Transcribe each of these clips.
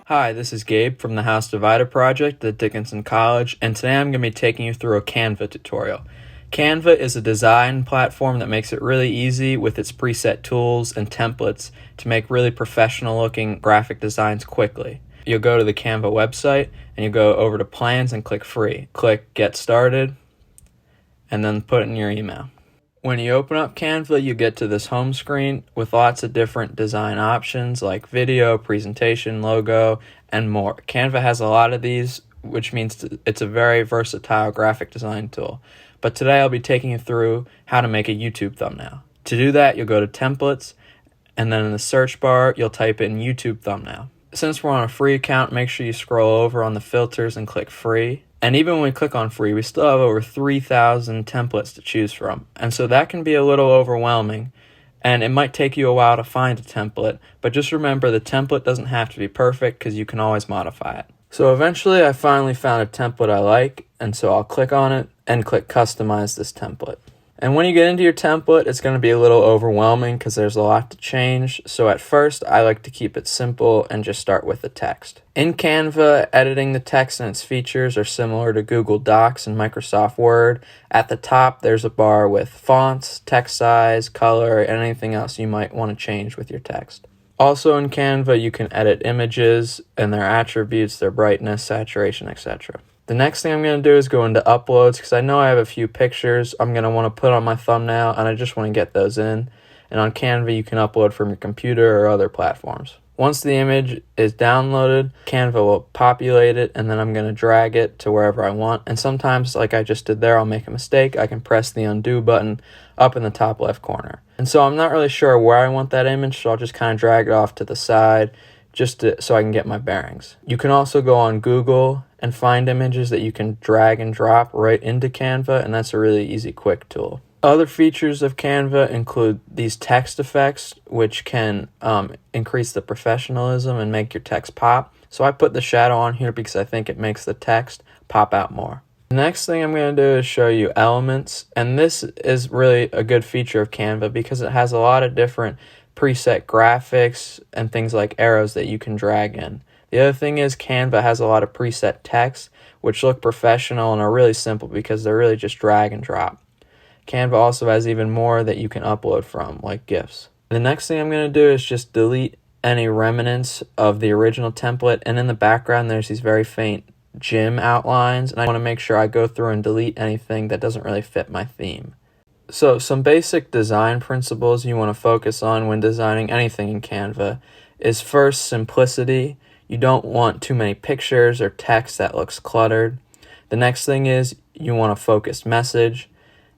Hi, this is Gabe from the House Divider Project at Dickinson College, and today I'm going to be taking you through a Canva tutorial. Canva is a design platform that makes it really easy with its preset tools and templates to make really professional looking graphic designs quickly. You'll go to the Canva website and you go over to Plans and click Free. Click Get Started and then put in your email. When you open up Canva, you get to this home screen with lots of different design options like video, presentation, logo, and more. Canva has a lot of these, which means it's a very versatile graphic design tool. But today I'll be taking you through how to make a YouTube thumbnail. To do that, you'll go to Templates, and then in the search bar, you'll type in YouTube thumbnail. Since we're on a free account, make sure you scroll over on the filters and click Free. And even when we click on Free, we still have over 3,000 templates to choose from. And so that can be a little overwhelming, and it might take you a while to find a template, but just remember the template doesn't have to be perfect because you can always modify it. So eventually I finally found a template I like, and so I'll click on it and click Customize this template. And when you get into your template, it's going to be a little overwhelming because there's a lot to change. So at first, I like to keep it simple and just start with the text. In Canva, editing the text and its features are similar to Google Docs and Microsoft Word. At the top, there's a bar with fonts, text size, color, and anything else you might want to change with your text. Also in Canva, you can edit images and their attributes, their brightness, saturation, etc. The next thing I'm going to do is go into uploads because I know I have a few pictures I'm going to want to put on my thumbnail and I just want to get those in. And on Canva, you can upload from your computer or other platforms. Once the image is downloaded, Canva will populate it and then I'm going to drag it to wherever I want. And sometimes, like I just did there, I'll make a mistake. I can press the undo button up in the top left corner. And so I'm not really sure where I want that image, so I'll just kind of drag it off to the side so I can get my bearings. You can also go on Google and find images that you can drag and drop right into Canva, and that's a really easy, quick tool. Other features of Canva include these text effects, which can increase the professionalism and make your text pop. So I put the shadow on here because I think it makes the text pop out more. The next thing I'm going to do is show you elements, and this is really a good feature of Canva because it has a lot of different preset graphics and things like arrows that you can drag in. The other thing is Canva has a lot of preset text which look professional and are really simple because they're really just drag and drop. Canva also has even more that you can upload from, like GIFs. The next thing I'm going to do is just delete any remnants of the original template, and in the background there's these very faint gym outlines, and I want to make sure I go through and delete anything that doesn't really fit my theme. So some basic design principles you want to focus on when designing anything in Canva is first, simplicity. You don't want too many pictures or text that looks cluttered. The next thing is you want a focused message.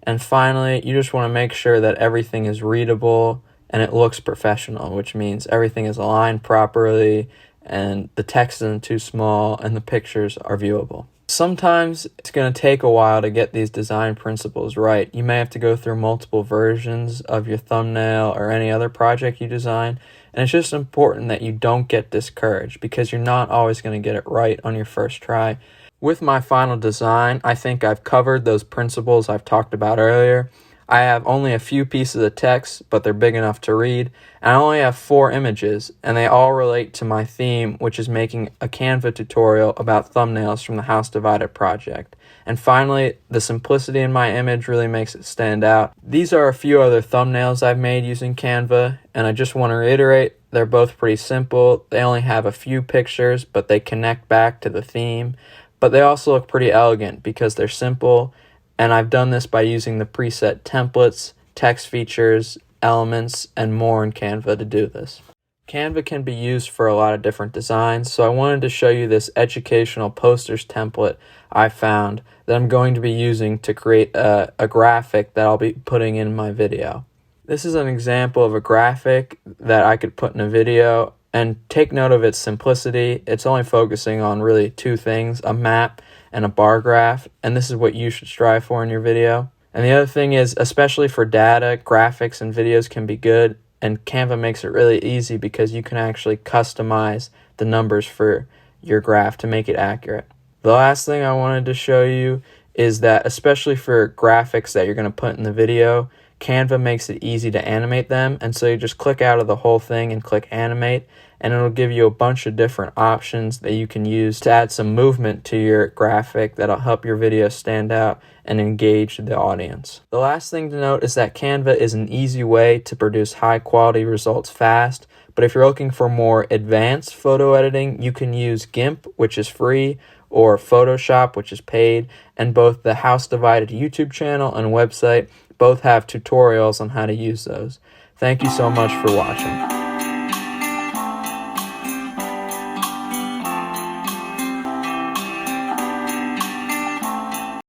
And finally, you just want to make sure that everything is readable and it looks professional, which means everything is aligned properly and the text isn't too small and the pictures are viewable. Sometimes it's going to take a while to get these design principles right. You may have to go through multiple versions of your thumbnail or any other project you design, and it's just important that you don't get discouraged because you're not always going to get it right on your first try. With my final design, I think I've covered those principles I've talked about earlier. I have only a few pieces of text, but they're big enough to read, and I only have 4 images, and they all relate to my theme, which is making a Canva tutorial about thumbnails from the House Divider project. And finally, the simplicity in my image really makes it stand out. These are a few other thumbnails I've made using Canva, and I just want to reiterate, they're both pretty simple. They only have a few pictures, but they connect back to the theme. But they also look pretty elegant because they're simple, and I've done this by using the preset templates, text features, elements, and more in Canva to do this. Canva can be used for a lot of different designs, so I wanted to show you this educational posters template I found that I'm going to be using to create a graphic that I'll be putting in my video. This is an example of a graphic that I could put in a video, and take note of its simplicity. It's only focusing on really 2 things, a map and a bar graph, and this is what you should strive for in your video. And the other thing is, especially for data, graphics and videos can be good, and Canva makes it really easy because you can actually customize the numbers for your graph to make it accurate. The last thing I wanted to show you is that, especially for graphics that you're going to put in the video, Canva makes it easy to animate them, and so you just click out of the whole thing and click animate, and it'll give you a bunch of different options that you can use to add some movement to your graphic that'll help your video stand out and engage the audience. The last thing to note is that Canva is an easy way to produce high quality results fast, but if you're looking for more advanced photo editing, you can use GIMP, which is free, or Photoshop, which is paid, and both the House Divided YouTube channel and website both have tutorials on how to use those. Thank you so much for watching.